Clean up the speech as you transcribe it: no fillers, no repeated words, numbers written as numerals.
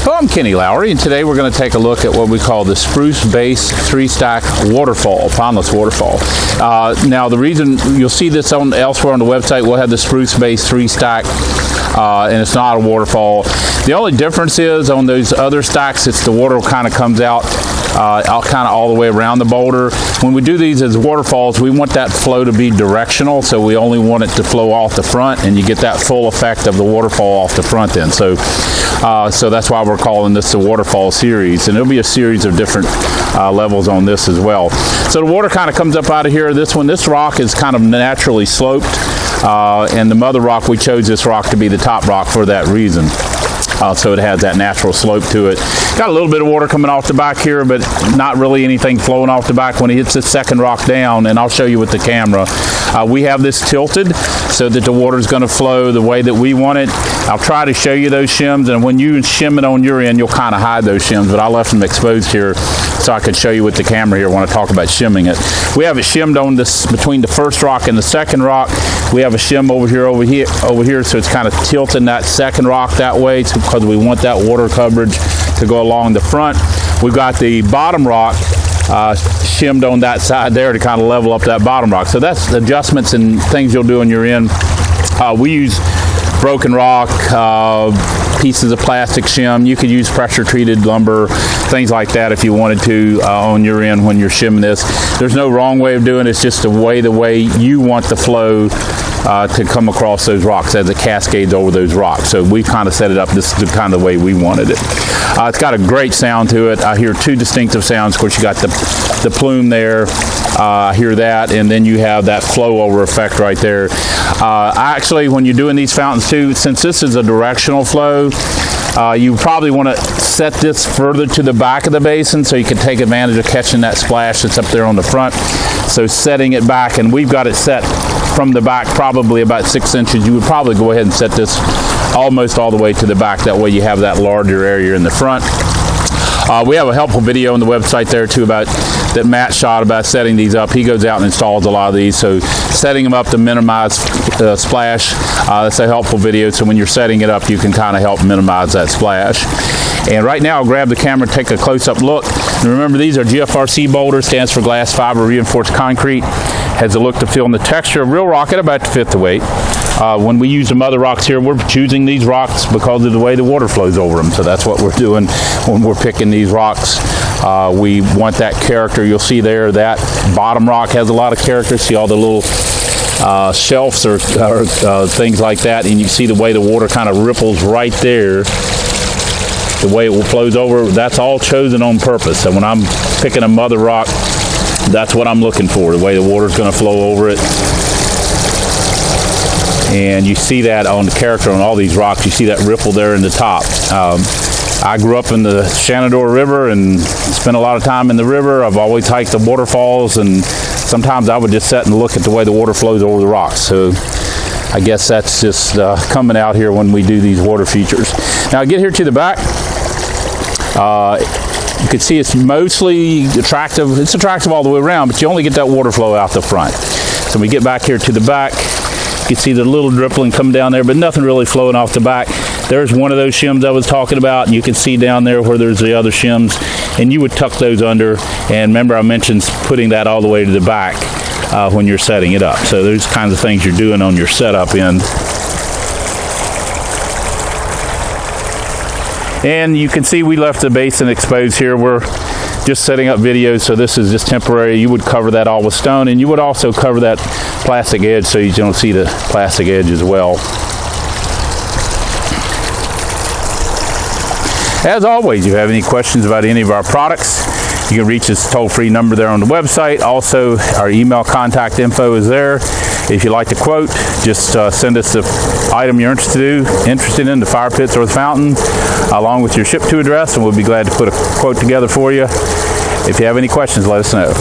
Well, I'm Kenny Lowry, and today we're going to take a look at what we call the Spruce Base 3-stack Waterfall, Pondless Waterfall. Now, the reason you'll see this elsewhere on the website, we'll have the Spruce Base 3-stack, and it's not a waterfall. The only difference is on those other stacks, it's the water kind of comes out kind of all the way around the boulder. When we do these as waterfalls, we want that flow to be directional, so we only want it to flow off the front, and you get that full effect of the waterfall off the front end. So that's why we're calling this the Waterfall series, and there'll be a series of different levels on this as well. So the water kind of comes up out of here. This rock is kind of naturally sloped, and the mother rock, we chose this rock to be the top rock for that reason. So it has that natural slope to it. Got a little bit of water coming off the back here, but not really anything flowing off the back when it hits the second rock down, and I'll show you with the camera. We have this tilted so that the water is going to flow the way that we want it. I'll try to show you those shims, and when you shim it on your end, you'll kind of hide those shims, but I left them exposed here so I could show you with the camera here when I talk about shimming it. We have it shimmed on this between the first rock and the second rock. We have a shim over here, so it's kind of tilting that second rock that way because we want that water coverage to go along the front. We've got the bottom rock shimmed on that side there to kind of level up that bottom rock. So that's adjustments and things you'll do on your end. We use broken rock, pieces of plastic shim. You could use pressure treated lumber, things like that if you wanted to on your end when you're shimming this. There's no wrong way of doing it. It's just the way you want the flow to come across those rocks as it cascades over those rocks. So we kind of set it up. This is the kind of the way we wanted it. It's got a great sound to it. I hear two distinctive sounds. Of course, you got the plume there. I hear that, and then you have that flow over effect right there. Actually, when you're doing these fountains too, since this is a directional flow, you probably want to set this further to the back of the basin so you can take advantage of catching that splash that's up there on the front. So setting it back, and we've got it set from the back probably about 6 inches. You would probably go ahead and set this almost all the way to the back. That way you have that larger area in the front. We have a helpful video on the website there too about that Matt shot about setting these up. He goes out and installs a lot of these, so setting them up to minimize splash, that's a helpful video. So when you're setting it up, you can kind of help minimize that splash. And right now I'll grab the camera and take a close-up look. And remember, these are GFRC boulders, stands for glass fiber reinforced concrete. Has the look, the feel, and the texture of real rock at about 1/5 the weight. When we use the mother rocks here, we're choosing these rocks because of the way the water flows over them. So that's what we're doing when we're picking these rocks. We want that character. You'll see there that bottom rock has a lot of character. See all the little shelves or things like that, and you see the way the water kind of ripples right there. The way it flows over, that's all chosen on purpose. So when I'm picking a mother rock, that's what I'm looking for, the way the water's going to flow over it. And you see that on the character on all these rocks. You see that ripple there in the top. I grew up in the Shenandoah River and spent a lot of time in the river. I've always hiked the waterfalls, and sometimes I would just sit and look at the way the water flows over the rocks. So I guess that's just coming out here when we do these water features. Now I get here to the back. You can see it's mostly attractive. It's attractive all the way around, but you only get that water flow out the front. So we get back here to the back. You can see the little drippling come down there, but nothing really flowing off the back. There's one of those shims I was talking about, and you can see down there where there's the other shims, and you would tuck those under. And remember, I mentioned putting that all the way to the back when you're setting it up. So those kinds of things you're doing on your setup end. And you can see we left the basin exposed here. We're just setting up videos, so this is just temporary. You would cover that all with stone, and you would also cover that plastic edge so you don't see the plastic edge as well. As always, if you have any questions about any of our products, you can reach this toll-free number there on the website. Also, our email contact info is there. If you'd like to quote, just send us the item you're interested in, the fire pits or the fountain, along with your ship to address, and we'll be glad to put a quote together for you. If you have any questions, let us know.